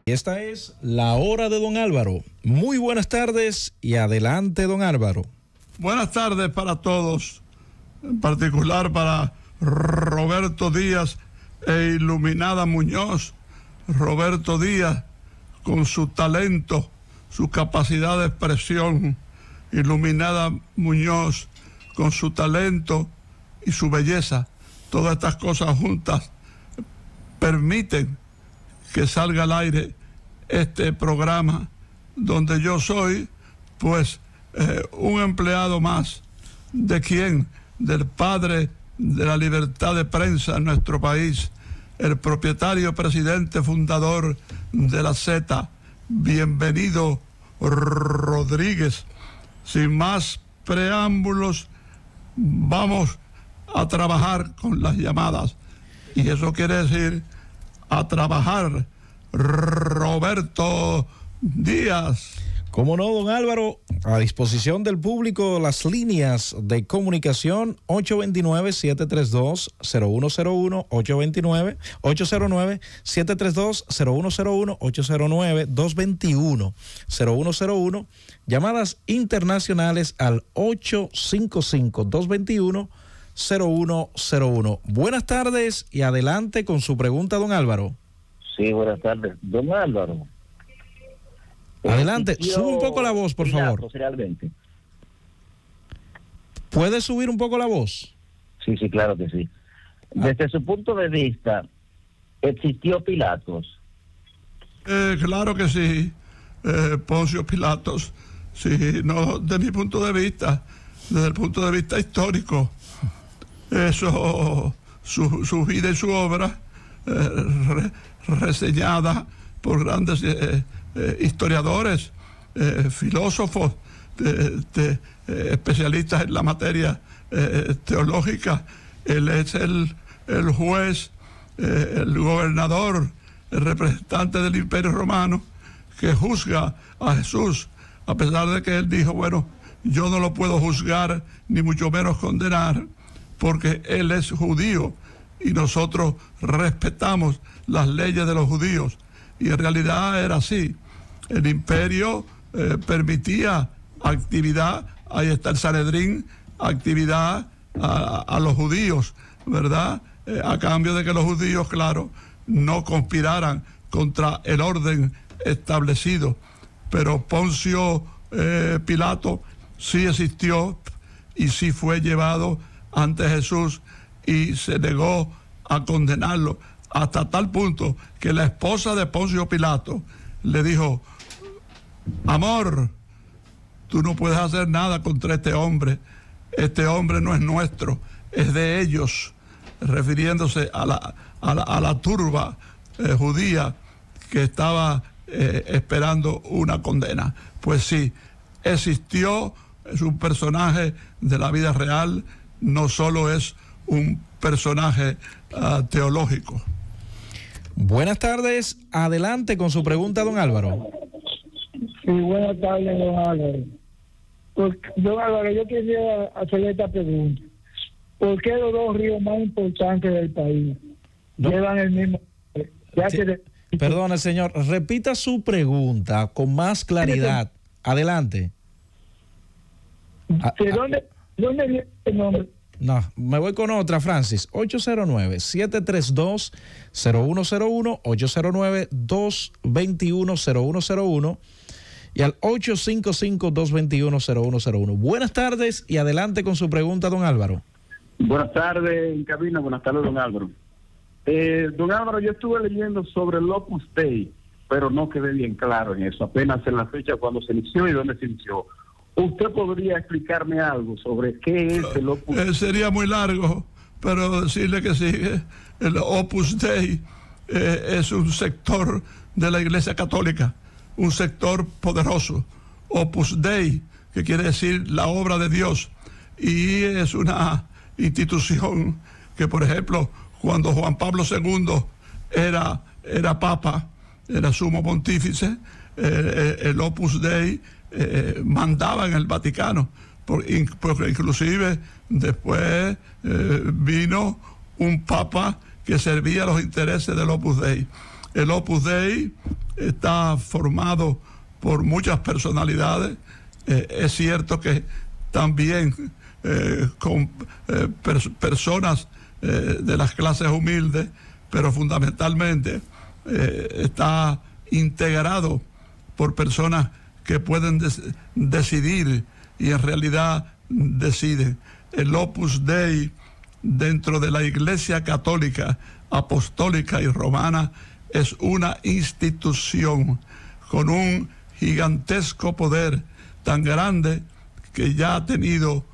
Esta es la hora de don Álvaro. Muy buenas tardes y adelante, don Álvaro. Buenas tardes para todos, en particular para Roberto Díaz e Iluminada Muñoz. Roberto Díaz, con su talento, su capacidad de expresión. Iluminada Muñoz, con su talento y su belleza. Todas estas cosas juntas permiten que salga al aire este programa, donde yo soy, pues, un empleado más. ¿De quién? Del padre de la libertad de prensa en nuestro país, el propietario, presidente, fundador de la Z. Bienvenido, Rodríguez. Sin más preámbulos, vamos a trabajar con las llamadas. Y eso quiere decir a trabajar. Roberto Díaz. Cómo no, don Álvaro, a disposición del público las líneas de comunicación 829-732-0101, 829-732-0101, 809-221-0101, llamadas internacionales al 855-221-0101. Buenas tardes y adelante con su pregunta, don Álvaro. Sí, buenas tardes. Don Álvaro. Adelante, sube un poco la voz, por favor. Realmente. ¿Puede subir un poco la voz? Sí, claro que sí. Desde su punto de vista, ¿existió Pilatos? Claro que sí, Poncio Pilatos. Sí, no, de mi punto de vista, desde el punto de vista histórico, eso, su vida y su obra, reseñada por grandes historiadores, filósofos, especialistas en la materia teológica. Él es el juez, el gobernador, el representante del Imperio Romano que juzga a Jesús, a pesar de que él dijo, bueno, yo no lo puedo juzgar ni mucho menos condenar porque él es judío y nosotros respetamos las leyes de los judíos. Y en realidad era así. El imperio permitía actividad, ahí está el Sanedrín, actividad a los judíos, ¿verdad? A cambio de que los judíos, claro, no conspiraran contra el orden establecido. Pero Poncio Pilato sí existió y sí fue llevado ante Jesús y se negó a condenarlo, hasta tal punto que la esposa de Poncio Pilato le dijo, amor, tú no puedes hacer nada contra este hombre no es nuestro, es de ellos, refiriéndose a la turba judía que estaba esperando una condena. Pues sí, existió, es un personaje de la vida real, no solo es un personaje teológico. Buenas tardes, adelante con su pregunta, don Álvaro. Sí, buenas tardes, don Álvaro. Don Álvaro, yo quisiera hacerle esta pregunta. ¿Por qué los dos ríos más importantes del país llevan el mismo? Perdone, señor, repita su pregunta con más claridad. Adelante. ¿Dónde viene el nombre? No, me voy con otra, Francis. 809-732-0101, 809-221-0101 y al 855-221-0101. Buenas tardes y adelante con su pregunta, don Álvaro. Buenas tardes, en cabina. Buenas tardes, don Álvaro. Don Álvaro, yo estuve leyendo sobre el Opus Dei, pero no quedé bien claro en eso. Apenas en la fecha cuando se inició y dónde se inició. ¿Usted podría explicarme algo sobre qué es el Opus Dei? Sería muy largo, pero decirle que sí, el Opus Dei es un sector de la Iglesia Católica, un sector poderoso. Opus Dei, que quiere decir la obra de Dios, y es una institución que, por ejemplo, cuando Juan Pablo II era papa, era sumo pontífice, el Opus Dei mandaba en el Vaticano, porque inclusive después vino un papa que servía a los intereses del Opus Dei. El Opus Dei está formado por muchas personalidades. Es cierto que también con personas de las clases humildes, pero fundamentalmente está integrado por personas que pueden decidir y en realidad deciden. El Opus Dei dentro de la Iglesia Católica, Apostólica y Romana es una institución con un gigantesco poder tan grande que ya ha tenido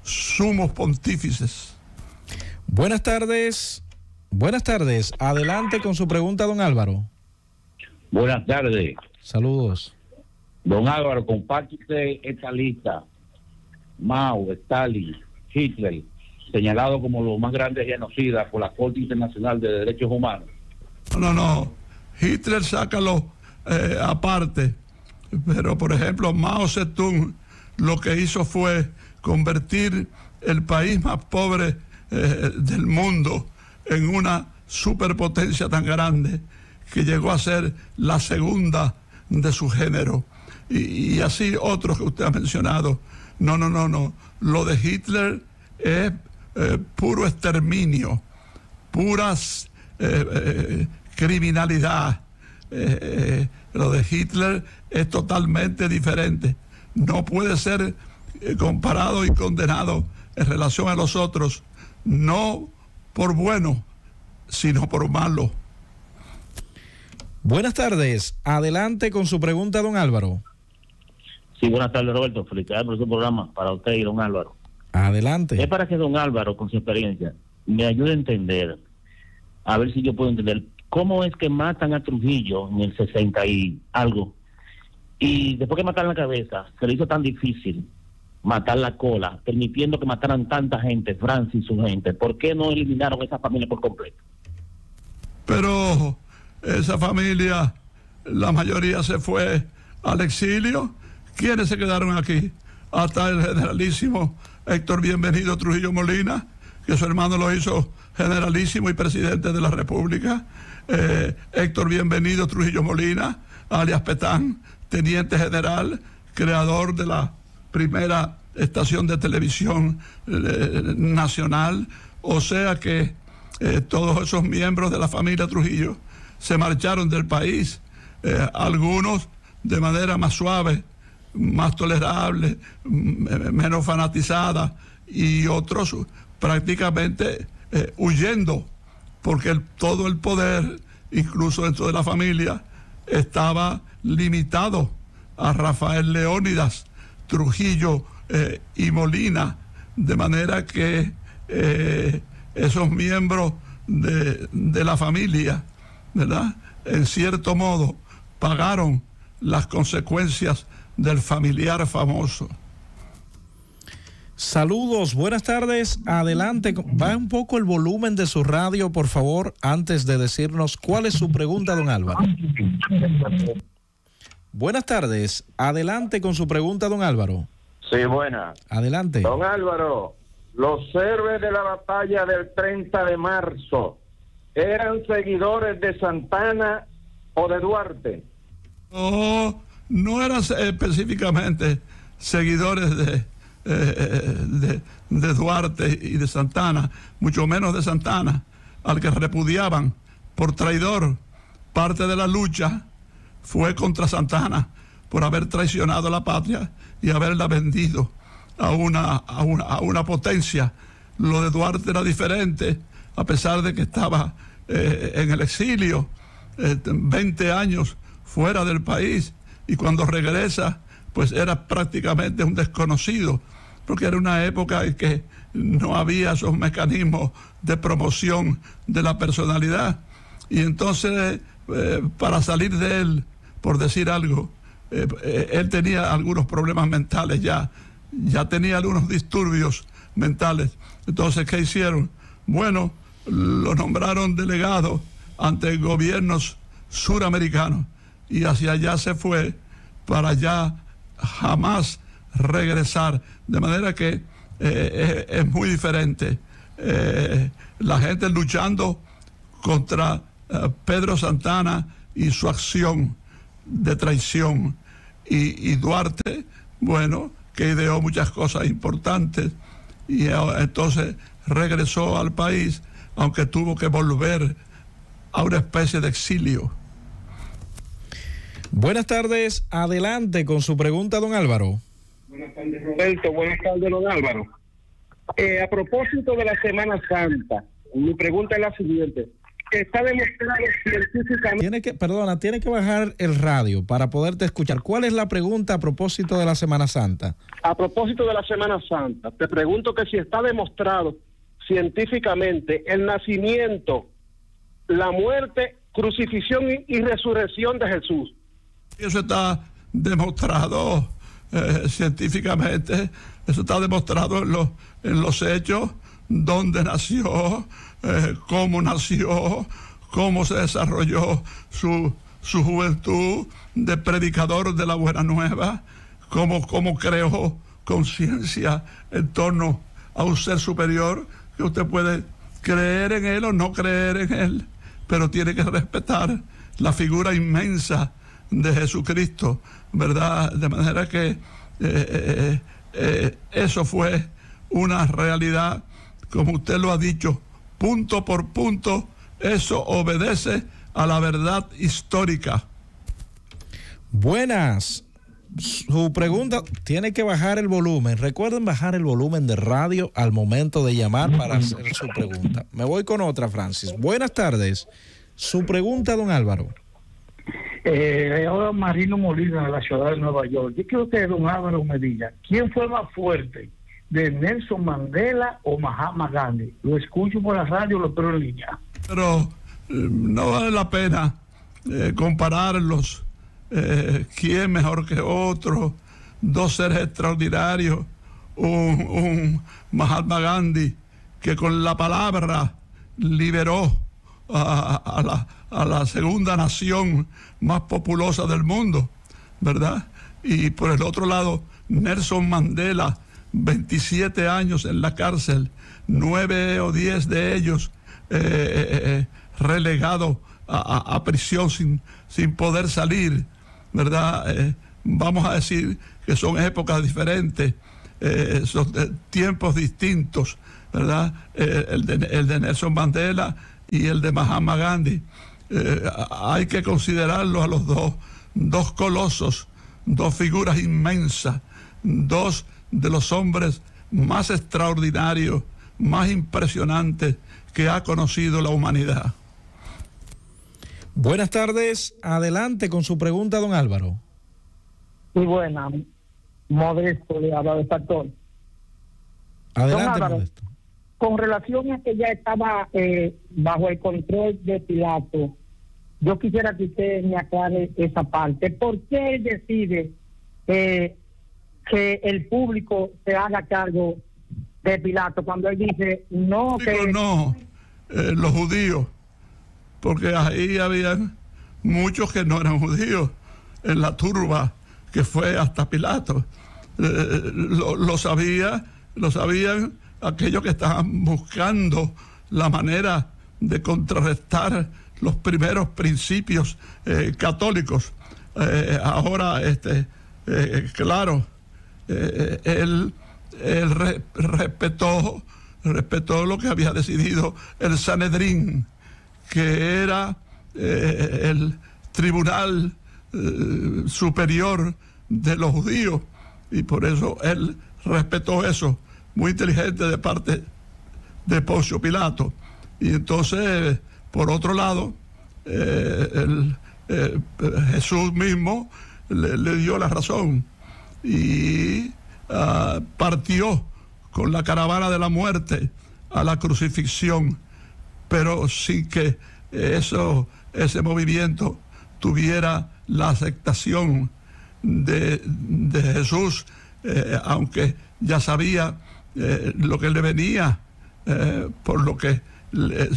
sumos pontífices. Buenas tardes. Buenas tardes. Adelante con su pregunta, don Álvaro. Buenas tardes. Saludos. Don Álvaro, comparte usted esta lista. Mao, Stalin, Hitler, señalados como los más grandes genocidas por la Corte Internacional de Derechos Humanos. No. Hitler sácalo aparte. Pero, por ejemplo, Mao Zedong lo que hizo fue convertir el país más pobre del mundo en una superpotencia tan grande que llegó a ser la segunda de su género. Y así otros que usted ha mencionado. No. Lo de Hitler es puro exterminio, puras criminalidad. Lo de Hitler es totalmente diferente. No puede ser comparado y condenado en relación a los otros, no por bueno, sino por malo. Buenas tardes. Adelante con su pregunta, don Álvaro. Sí, buenas tardes, Roberto. Felicidades por su programa, para usted y don Álvaro. Adelante. Es para que don Álvaro, con su experiencia, me ayude a entender, a ver si yo puedo entender, cómo es que matan a Trujillo en el 60 y algo, y después que mataron la cabeza, se le hizo tan difícil matar la cola, permitiendo que mataran tanta gente, Francis y su gente. ¿Por qué no eliminaron esa familia por completo? Pero esa familia, la mayoría se fue al exilio. ¿Quiénes se quedaron aquí? Hasta el generalísimo Héctor Bienvenido Trujillo Molina, que su hermano lo hizo generalísimo y presidente de la República. Héctor Bienvenido Trujillo Molina, alias Petán, teniente general, creador de la primera estación de televisión nacional. O sea que todos esos miembros de la familia Trujillo se marcharon del país, algunos de manera más suave, más tolerable, menos fanatizada, y otros prácticamente huyendo, porque todo el poder, incluso dentro de la familia, estaba limitado a Rafael Leónidas Trujillo y Molina, de manera que esos miembros de la familia, ¿verdad?, en cierto modo pagaron las consecuencias del familiar famoso. Saludos, buenas tardes. Adelante, baja un poco el volumen de su radio, por favor, antes de decirnos cuál es su pregunta, don Álvaro. Buenas tardes. Adelante con su pregunta, don Álvaro. Sí, buena. Adelante. Don Álvaro, los héroes de la batalla del 30 de marzo, ¿eran seguidores de Santana o de Duarte? No eran específicamente seguidores de Duarte y de Santana, mucho menos de Santana, al que repudiaban por traidor. Parte de la lucha fue contra Santana por haber traicionado la patria y haberla vendido a una potencia. Lo de Duarte era diferente, a pesar de que estaba en el exilio, 20 años fuera del país, y cuando regresa, pues era prácticamente un desconocido, porque era una época en que no había esos mecanismos de promoción de la personalidad. Y entonces, para salir de él, por decir algo, él tenía algunos problemas mentales, ya tenía algunos disturbios mentales. Entonces, ¿qué hicieron? Bueno, lo nombraron delegado ante gobiernos suramericanos, y hacia allá se fue para ya jamás regresar. De manera que es muy diferente la gente luchando contra Pedro Santana y su acción de traición, y Duarte, bueno, que ideó muchas cosas importantes, y entonces regresó al país, aunque tuvo que volver a una especie de exilio. Buenas tardes, adelante con su pregunta, don Álvaro. Buenas tardes, Roberto. Buenas tardes, don Álvaro. A propósito de la Semana Santa, mi pregunta es la siguiente. Está demostrado científicamente... Tiene que bajar el radio para poderte escuchar. ¿Cuál es la pregunta a propósito de la Semana Santa? A propósito de la Semana Santa, te pregunto que si está demostrado científicamente el nacimiento, la muerte, crucifixión y resurrección de Jesús. Eso está demostrado científicamente, eso está demostrado en los hechos, dónde nació, cómo nació, cómo se desarrolló su juventud de predicador de la buena nueva, cómo creó conciencia en torno a un ser superior, que usted puede creer en él o no creer en él, pero tiene que respetar la figura inmensa de Jesucristo, ¿verdad? De manera que eso fue una realidad, como usted lo ha dicho, punto por punto, eso obedece a la verdad histórica. Buenas. Su pregunta, tiene que bajar el volumen. Recuerden bajar el volumen de radio al momento de llamar para hacer su pregunta. Me voy con otra, Francis. Buenas tardes. Su pregunta, don Álvaro. Ahora Marino Molina, de la ciudad de Nueva York. Yo quiero que don Álvaro me diga, ¿quién fue más fuerte, de Nelson Mandela o Mahatma Gandhi? Lo escucho por la radio, lo espero en línea. Pero no vale la pena compararlos. ¿Quién mejor que otro? Dos seres extraordinarios. Un Mahatma Gandhi que con la palabra liberó a la segunda nación más populosa del mundo, ¿verdad? Y por el otro lado, Nelson Mandela, 27 años en la cárcel, 9 o 10 de ellos relegados a prisión sin poder salir, ¿verdad? Vamos a decir que son épocas diferentes, son tiempos distintos, ¿verdad? El de Nelson Mandela y el de Mahatma Gandhi. Hay que considerarlos a los dos colosos, dos figuras inmensas, dos de los hombres más extraordinarios, más impresionantes que ha conocido la humanidad. Buenas tardes, adelante con su pregunta, don Álvaro. Muy buena, Modesto le habla de Factor. Adelante, Álvaro, Modesto. Con relación a que ya estaba bajo el control de Pilato, yo quisiera que usted me aclare esa parte. ¿Por qué él decide que el público se haga cargo de Pilato cuando él dice no? Los judíos, porque ahí habían muchos que no eran judíos en la turba que fue hasta Pilato. Lo sabían aquellos que estaban buscando la manera de contrarrestar los primeros principios católicos. Ahora, claro, él respetó lo que había decidido el Sanedrín, que era el tribunal superior de los judíos, y por eso él respetó eso. Muy inteligente de parte de Poncio Pilato. Y entonces, por otro lado, Jesús mismo le dio la razón y partió con la caravana de la muerte a la crucifixión, pero sin que ese movimiento tuviera la aceptación de Jesús, aunque ya sabía lo que le venía, por lo que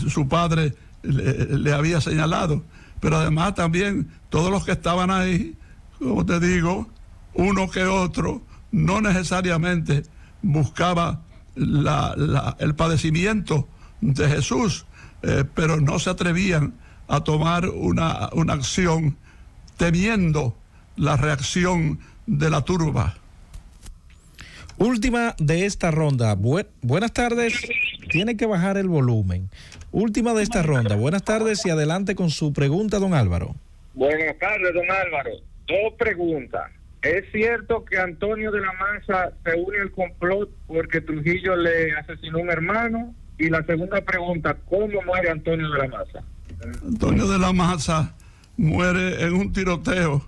su padre le había señalado. Pero además también todos los que estaban ahí, como te digo, uno que otro, no necesariamente buscaba el padecimiento de Jesús, pero no se atrevían a tomar una acción temiendo la reacción de la turba. Última de esta ronda. Buenas tardes. Tiene que bajar el volumen. Última de esta ronda. Buenas tardes y adelante con su pregunta, don Álvaro. Buenas tardes, don Álvaro. 2 preguntas. ¿Es cierto que Antonio de la Maza se une al complot porque Trujillo le asesinó a un hermano? Y la segunda pregunta, ¿cómo muere Antonio de la Maza? Antonio de la Maza muere en un tiroteo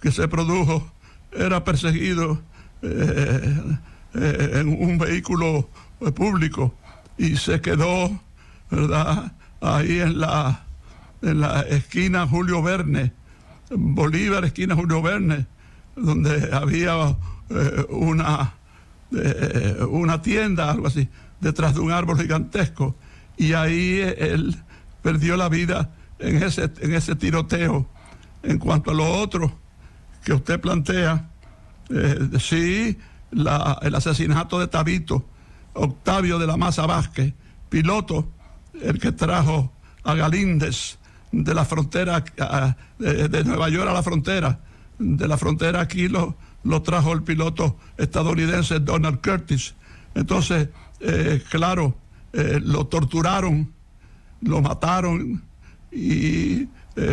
que se produjo. Era perseguido en un vehículo público y se quedó, ¿verdad?, ahí en la esquina Julio Verne, Bolívar, esquina Julio Verne, donde había una tienda, algo así, detrás de un árbol gigantesco, y ahí él perdió la vida en ese tiroteo. En cuanto a lo otro que usted plantea, sí, el asesinato de Tabito, Octavio de la Maza Vázquez, piloto, el que trajo a Galíndez de la frontera, de Nueva York a la frontera, de la frontera aquí lo trajo el piloto estadounidense Donald Curtis. Entonces, claro, lo torturaron, lo mataron y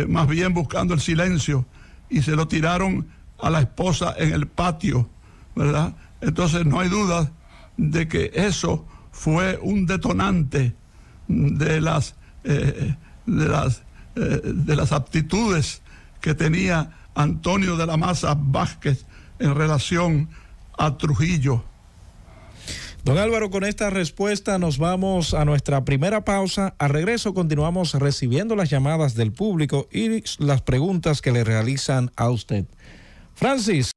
más bien buscando el silencio, y se lo tiraron a la esposa en el patio, ¿verdad? Entonces no hay duda de que eso fue un detonante de las aptitudes que tenía Antonio de la Maza Vázquez en relación a Trujillo. Don Álvaro, con esta respuesta nos vamos a nuestra primera pausa. Al regreso continuamos recibiendo las llamadas del público y las preguntas que le realizan a usted. Francis.